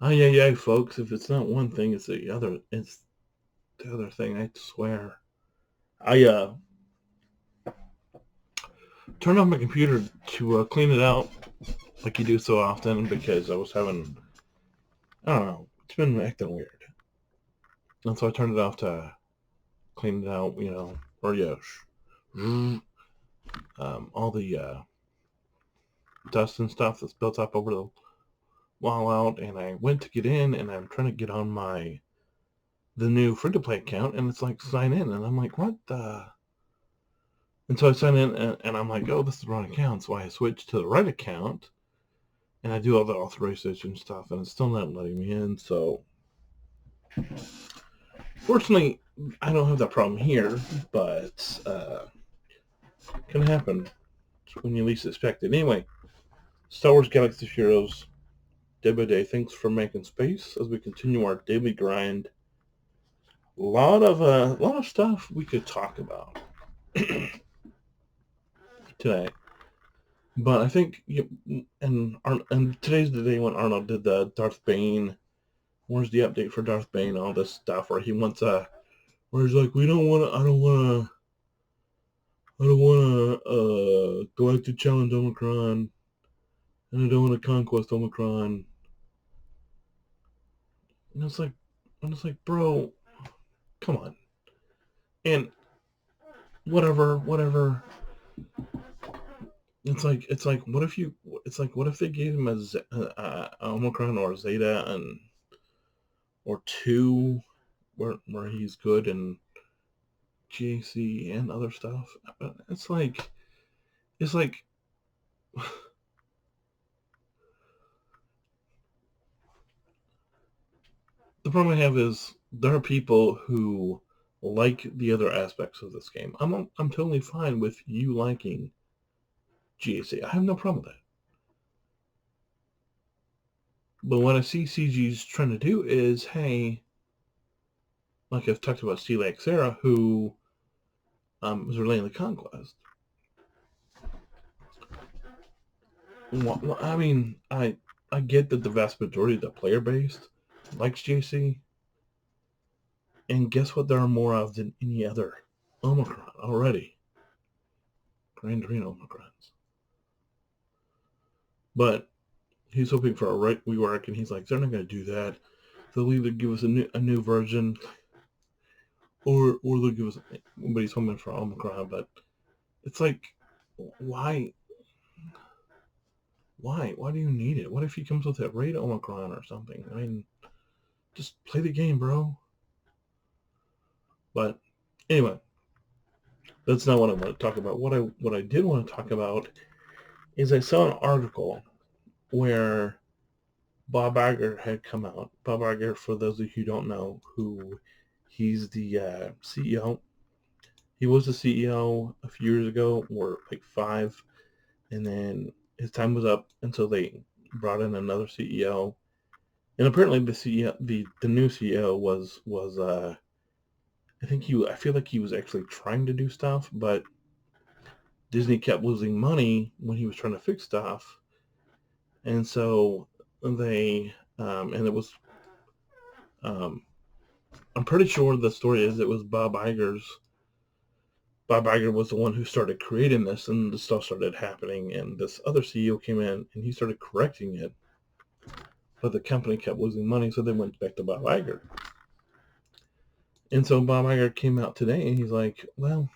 Yeah, folks. If it's not one thing, it's the other. It's the other thing. I swear. I turned off my computer to clean it out, like you do so often, because I was having. I don't know. It's been acting weird, and so I turned it off to clean it out. Or all the dust and stuff that's built up over the wall out, and I went to get in, and I'm trying to get on the new free to play account, and it's like sign in, and I'm like, what the? And so I sign in, and I'm like, oh, this is the wrong account. So I switch to the right account, and I do all the authorization stuff, and it's still not letting me in. So fortunately, I don't have that problem here, but it can happen when you least expect it. Anyway, Star Wars Galaxy of Heroes, day by day. Thanks for making space as we continue our daily grind. A lot of stuff we could talk about today. But I think, and today's the day when Arnold did the Darth Bane. Where's the update for Darth Bane? All this stuff where he wants where he's like, we don't want to, I don't want to, Galactic Challenge Omicron, and I don't want to Conquest Omicron. And it's like, bro, come on. And whatever. What if they gave him a Omicron or Zeta and or two, where he's good and GAC and other stuff. It's like the problem I have is there are people who like the other aspects of this game. I'm totally fine with you liking GAC. I have no problem with that. But what I see CG's trying to do is, hey, like I've talked about Steelix Sarah, who is relaying the conquest. Well, I mean, I get that the vast majority of the player base likes JC, and guess what? There are more of than any other Omicron already. Grand Green Omicrons. But he's hoping for a right rework, and he's like, they're not going to do that. They'll either give us a new version, or they'll give us. But he's hoping for Omicron. But it's like, why? Why do you need it? What if he comes with a raid Omicron or something? I mean, just play the game, bro. But anyway, that's not what I want to talk about. What I did want to talk about is I saw an article where Bob Iger had come out. Bob Iger, for those of you who don't know, he's the CEO. He was the CEO a few years ago, or like 5, and then his time was up until they brought in another CEO. And apparently, the CEO, the new CEO was I feel like he was actually trying to do stuff, but Disney kept losing money when he was trying to fix stuff, and so and it was um, I'm pretty sure the story is it was Bob Iger was the one who started creating this, and the stuff started happening, and this other CEO came in and he started correcting it, but the company kept losing money, so they went back to Bob Iger. And so Bob Iger came out today and he's like, well,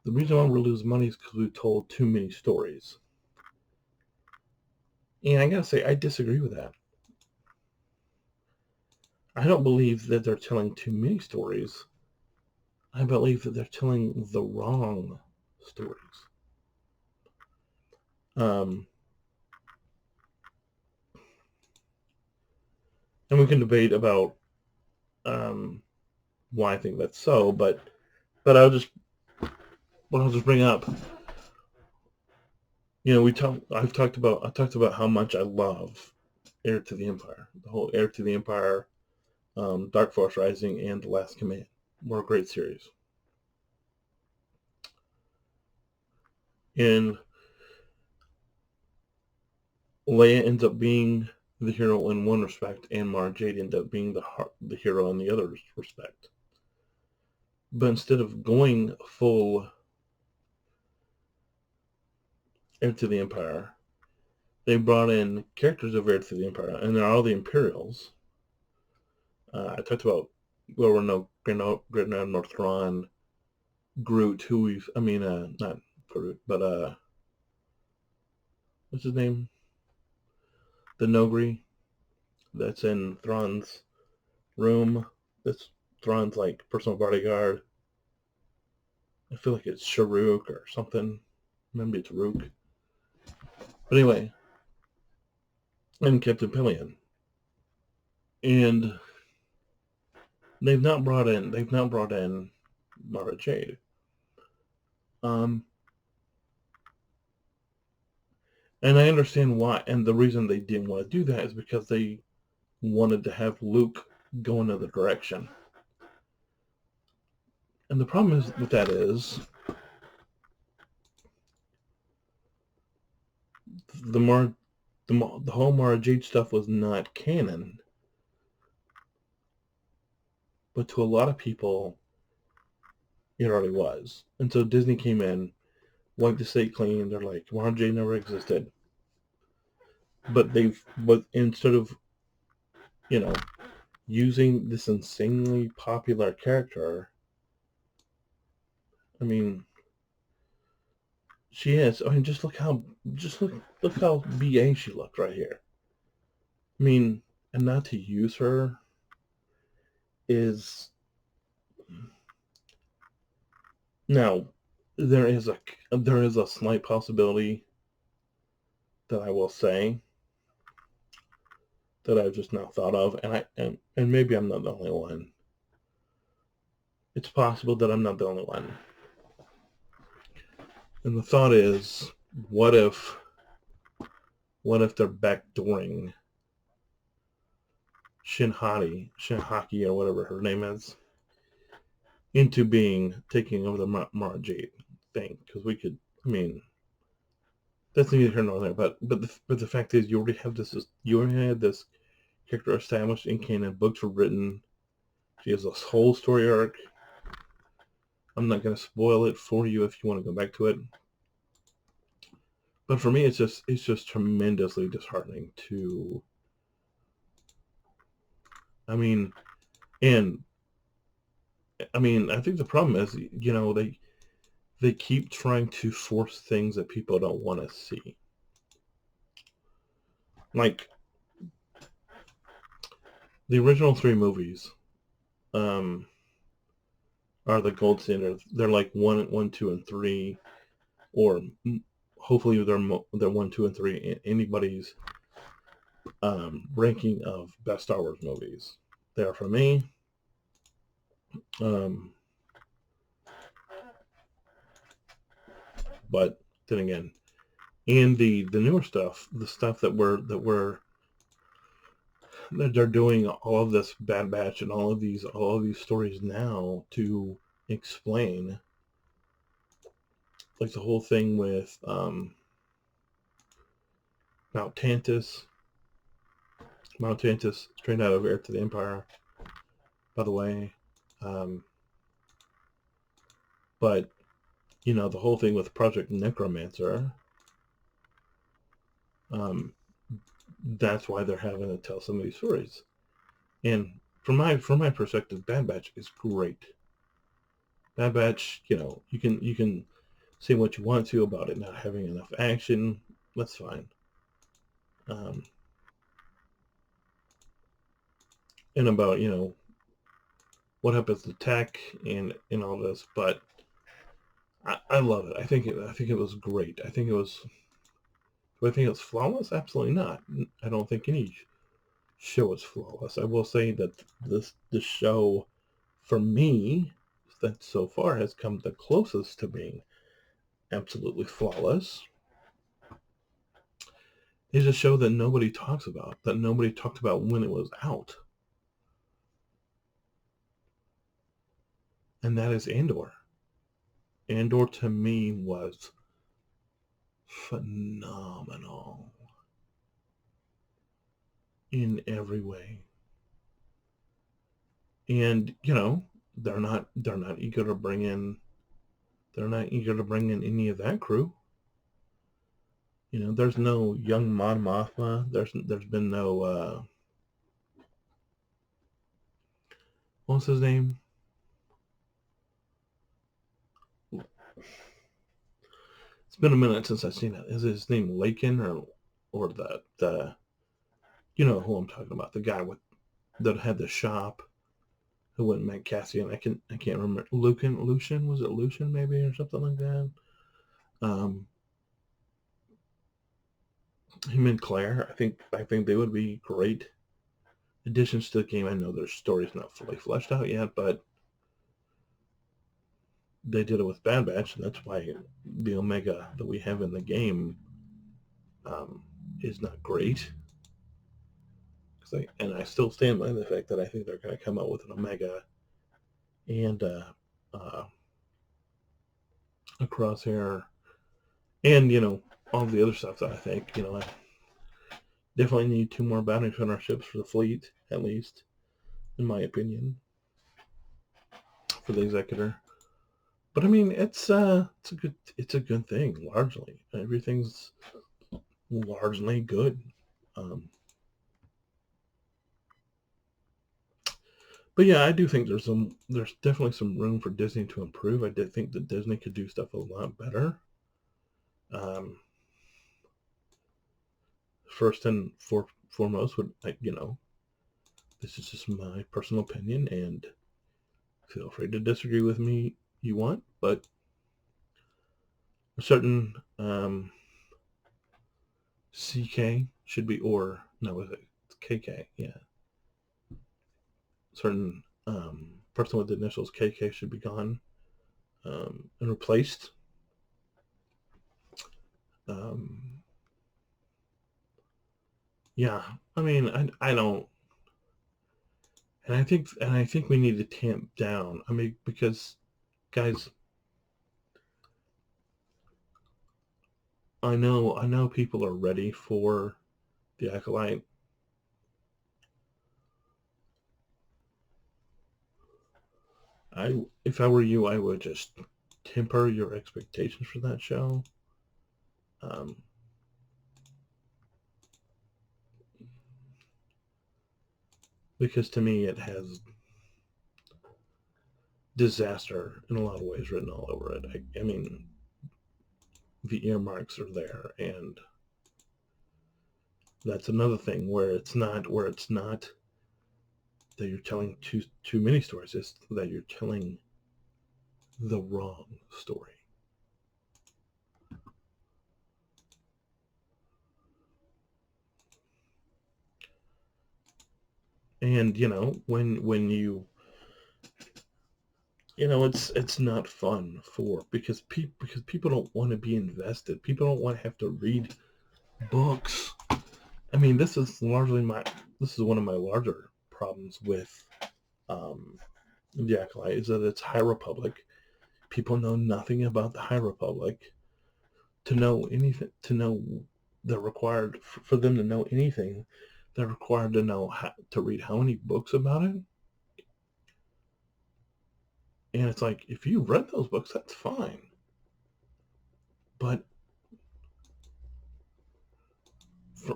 the reason why we're losing money is because we told too many stories. And I gotta say, I disagree with that. I don't believe that they're telling too many stories. I believe that they're telling the wrong stories. Um, and we can debate about um, why I think that's so, but I'll just bring up. I talked about how much I love Heir to the Empire. The whole Heir to the Empire, Dark Force Rising, and The Last Command were a great series. And Leia ends up being the hero in one respect, and Mara Jade ended up being the hero in the other respect. But instead of going full Heir to the Empire, they brought in characters of Heir to the Empire, and they're all the Imperials. I talked about Grand Admiral Thrawn, Groot, not Groot, but what's his name? The Nogri that's in Thrawn's room. That's Thrawn's like personal bodyguard. I feel like it's Sharuk or something. Maybe it's Rook. But anyway, and Captain Pillion. And they've not brought in Mara Jade. And I understand why, and the reason they didn't want to do that is because they wanted to have Luke go another direction. And the problem with that is the whole Mara Jade stuff was not canon. But to a lot of people, it already was. And so Disney came in, wiped the slate clean. They're like, Mara Jade never existed. But instead of, using this insanely popular character, I mean, she is. I mean, look how BA she looked right here. I mean, and not to use her is now there is a slight possibility that I will say that I've just now thought of, and maybe I'm not the only one. It's possible that I'm not the only one. And the thought is, what if they're backdooring Shinhaki, or whatever her name is, into taking over the Mara Jade thing? Because we could, that's neither here nor there. But the fact is, you already had this character established in canon. Books were written. She has this whole story arc. I'm not going to spoil it for you if you want to go back to it. But for me, it's just tremendously disheartening to. I think the problem is, they keep trying to force things that people don't want to see. Like the original 3 movies, are the gold standard. They're like 1, 2, and 3, or hopefully they're 1, 2, and 3 in anybody's ranking of best Star Wars movies. They are for me. But then again, and the newer stuff, the stuff that they're doing all of this Bad Batch and all of these stories now to explain, like the whole thing with Mount Tantus, straight out of Heir to the Empire, by the way. But the whole thing with Project Necromancer, that's why they're having to tell some of these stories. And from my perspective, Bad Batch is great. Bad Batch, you can say what you want to about it not having enough action. That's fine. And about what happens to tech and all this, but I love it. I think it was great. Do I think it was flawless? Absolutely not. I don't think any show is flawless. I will say that this show, for me, that so far has come the closest to being absolutely flawless, is a show that nobody talks about, that nobody talked about when it was out. And that is Andor. Andor to me was phenomenal. in every way. And they're not eager to bring in any of that crew. There's no young Mon Mothma. There's been no what's his name? It's been a minute since I've seen it. Is his name Lakin or the you know who I'm talking about? The guy that had the shop who went and met Cassian. I can't remember. Lucian, was it Lucian maybe or something like that? Um, him and Claire. I think they would be great additions to the game. I know their story's not fully fleshed out yet, but they did it with Bad Batch, and that's why the Omega that we have in the game um, is not great. And I still stand by the fact that I think they're going to come out with an Omega and uh, a Crosshair, and all the other stuff that I think I definitely need 2 more bounty hunter ships for the fleet, at least, in my opinion, for the Executor. But I mean, it's a good thing. Largely, everything's largely good. But yeah, I do think there's definitely some room for Disney to improve. I did think that Disney could do stuff a lot better. First and foremost would this is just my personal opinion, and feel free to disagree with me you want, but a certain CK should be, or no, is it KK? Yeah, certain person with the initials KK should be gone and replaced. Yeah, I mean, I don't, and I think we need to tamp down. I mean, because guys, I know people are ready for the Acolyte. If I were you, I would just temper your expectations for that show. Um, because to me, it has disaster in a lot of ways written all over it. I mean, the earmarks are there, and that's another thing where it's not that you're telling too many stories. It's that you're telling the wrong story. And when it's not fun because people don't want to be invested. People don't want to have to read books. I mean, this is one of my larger problems with the Acolyte, is that it's High Republic. People know nothing about the High Republic. To know anything, to know they're required for them to know anything, they're required to know to read how many books about it. And it's like, if you read those books, that's fine. But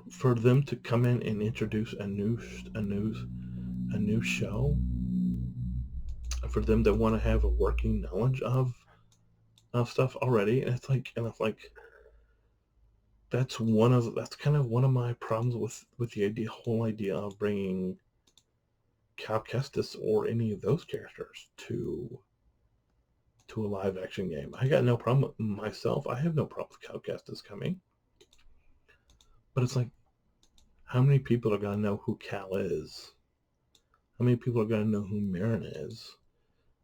for them to come in and introduce a new show, for them to want to have a working knowledge of stuff already, and it's like that's kind of one of my problems with the whole idea of bringing Cal Kestis or any of those characters to a live action game. I got no problem myself. I have no problem with Cal Kestis coming, but it's like, how many people are gonna know who Cal is? How many people are gonna know who Marin is?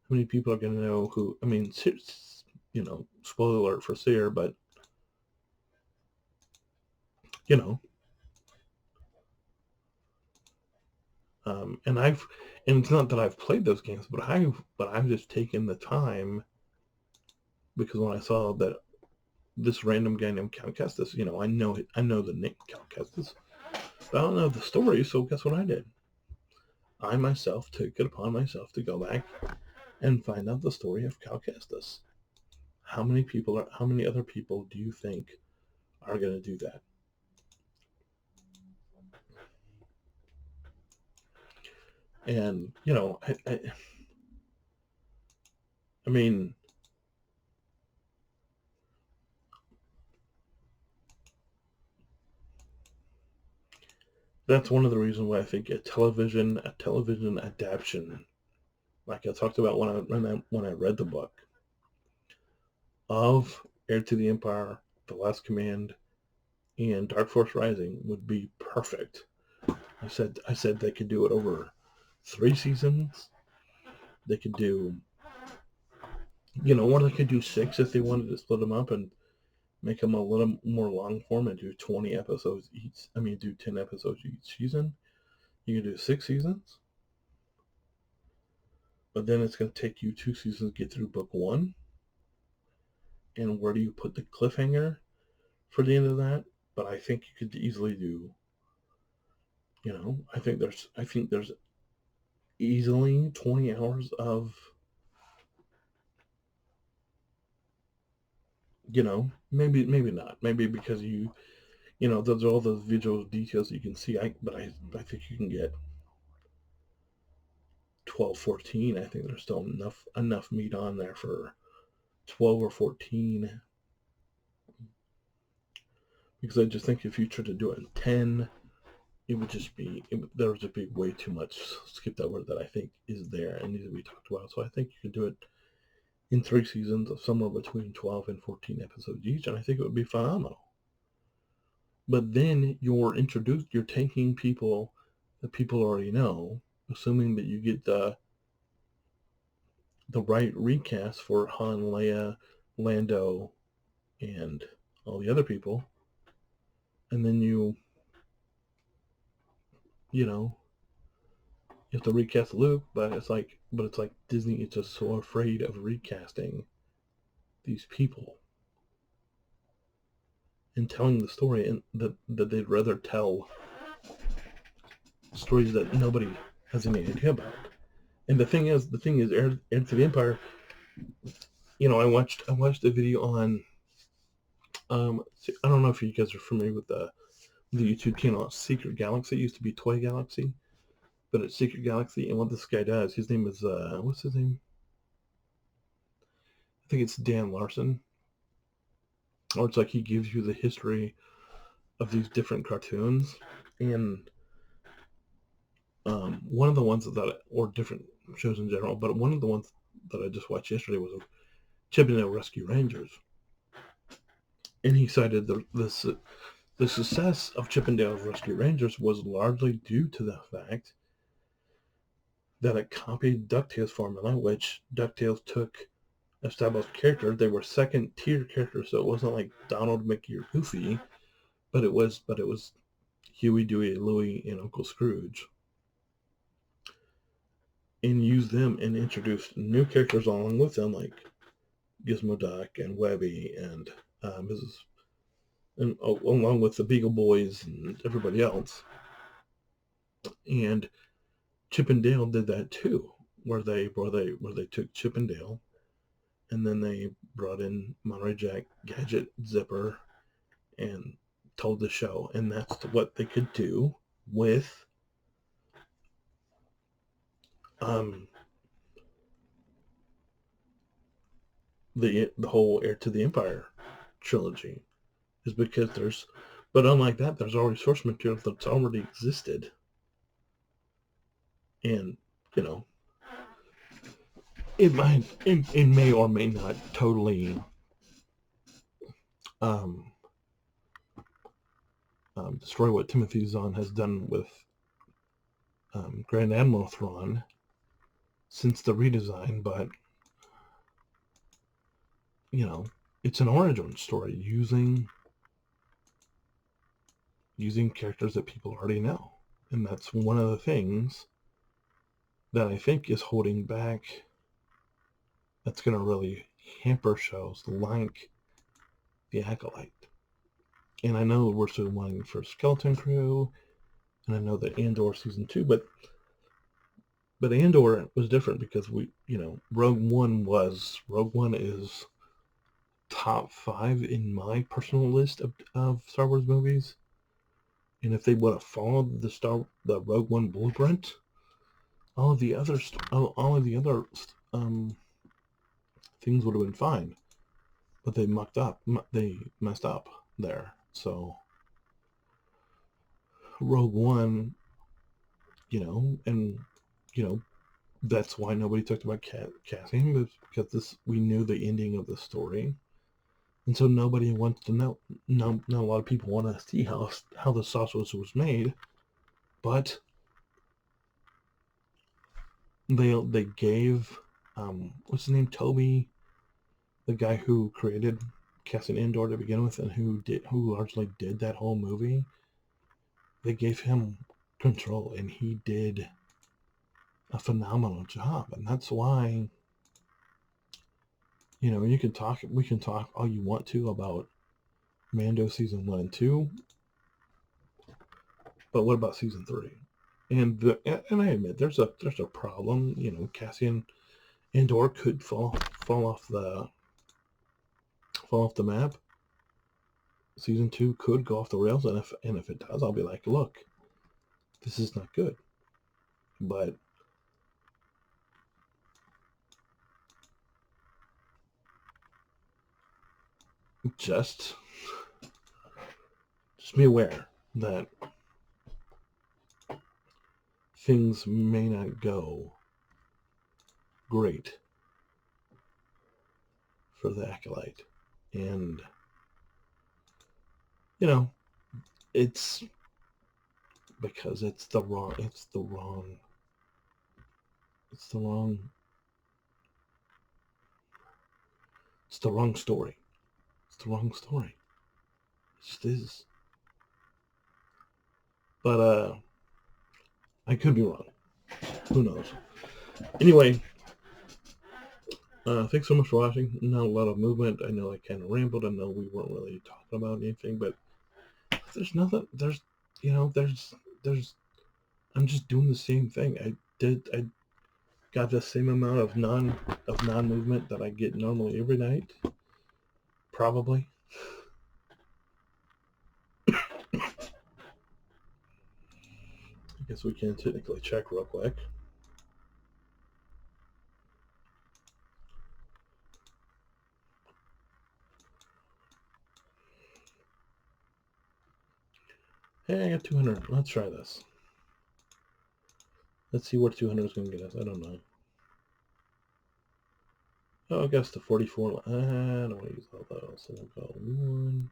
How many people are gonna know who? I mean, spoiler alert for Seer, but you know, and it's not that I've played those games, but I've just taken the time, because when I saw that this random guy named Count Kestis, I know the name Count Kestis, I don't know the story, so guess what I did? I myself took it upon myself to go back and find out the story of Cal Kestis. How many other people do you think are going to do that? And, I mean, that's one of the reasons why I think a television adaptation, like I talked about when I read the book of Heir to the Empire, The Last Command, and Dark Force Rising would be perfect. I said they could do it over 3 seasons. They could do, or they could do 6 if they wanted to split them up and make them a little more long form and do 20 episodes each. I mean, do 10 episodes each season. You can do 6 seasons, but then it's going to take you 2 seasons to get through book 1. And where do you put the cliffhanger for the end of that? But I think you could easily do, I think there's easily 20 hours of, maybe not, maybe because those are all those visual details you can see. But I think you can get 12, 14. I think there's still enough meat on there for 12 or 14, because I just think if you try to do it in 10, there would just be way too much skipped over that I think is there and needs to be talked about. So I think you could do it in 3 seasons of somewhere between 12 and 14 episodes each, and I think it would be phenomenal. But then you're taking people that people already know, assuming that you get the right recast for Han, Leia, Lando, and all the other people, and then you have to recast Luke, but it's like Disney is just so afraid of recasting these people and telling the story, and that they'd rather tell stories that nobody has any idea about. And the thing is, Heir to the Empire. I watched a video on. I don't know if you guys are familiar with the YouTube channel Secret Galaxy. It used to be Toy Galaxy, but it's Secret Galaxy. And what this guy does, his name is what's his name? I think it's Dan Larson. Or it's like he gives you the history of these different cartoons, and one of the ones or different shows in general, but one of the ones that I just watched yesterday was Chippendale Rescue Rangers, and he cited the success of Chippendale's Rescue Rangers was largely due to the fact that it copied DuckTales formula, which DuckTales took established characters. They were second tier characters, so it wasn't like Donald, Mickey, or Goofy, but it was Huey, Dewey, Louie, and Uncle Scrooge, and used them and introduced new characters along with them, like Gizmo Duck and Webby and Mrs. and along with the Beagle Boys and everybody else. And Chip and Dale did that too, where they took Chip and Dale, and then they brought in Monterey Jack, Gadget, Zipper, and told the show, and that's what they could do with the whole Heir to the Empire trilogy, is because but unlike that, there's already source material that's already existed, and it may or may not totally destroy what Timothy Zahn has done with Grand Admiral Thrawn since the redesign, but it's an origin story using characters that people already know, and that's one of the things that I think is holding back. That's going to really hamper shows like The Acolyte. And I know we're still wanting for Skeleton Crew And I know that Andor season 2, but Andor was different because Rogue One is top 5 in my personal list of Star Wars movies. And if they would have followed the Rogue One blueprint, all of the other things would have been fine. But they mucked up. They messed up there. So Rogue One, and that's why nobody talked about Cassian, because we knew the ending of the story, and so nobody wants to know. No, not a lot of people want to see how the sausage was made, but they gave what's his name, Toby, the guy who created Cassian Andor to begin with, and who largely did that whole movie. They gave him control, and he did a phenomenal job, and that's why we can talk all you want to about Mando season 1 and 2, but what about season 3? And I admit there's a problem. Cassian Andor could fall off the map. Season 2 could go off the rails, and if it does, I'll be like, look, this is not good. But just be aware that things may not go great for the Acolyte. And it's because it's the wrong story. It's the wrong story. It just is. But I could be wrong. Who knows? Anyway, thanks so much for watching. Not a lot of movement. I know I kind of rambled. I know we weren't really talking about anything, but there's nothing. There's I'm just doing the same thing. I got the same amount of non-movement that I get normally every night. Probably. I guess we can technically check real quick. Hey, I got 200. Let's try this. Let's see where 200 is going to get us. I don't know. Oh, I guess the 44. I don't want to use all those. So we'll go 1.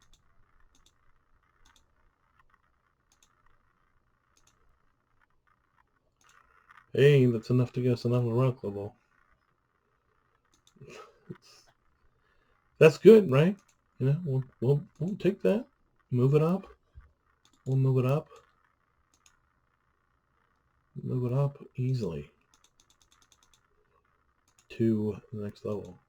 Hey, that's enough to get us another rock level. That's good, right? We'll take that. Move it up. We'll move it up. Move it up easily to the next level.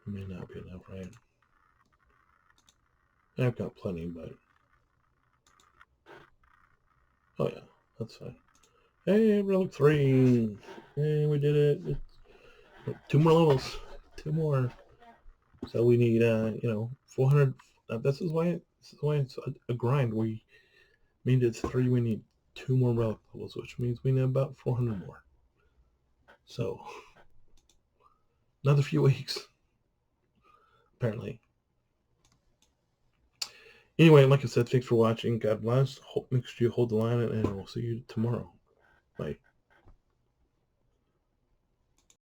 It may not be enough, right? I've got plenty, but oh yeah, that's fine. Hey, relic 3. Hey, we did it. 2 more levels. 2 more. So we need 400. This is why it's a grind. We made it 3. We need 2 more relic levels, which means we need about 400 more. So another few weeks, apparently. Anyway, like I said, thanks for watching. God bless. Make sure you hold the line, and we'll see you tomorrow. Bye.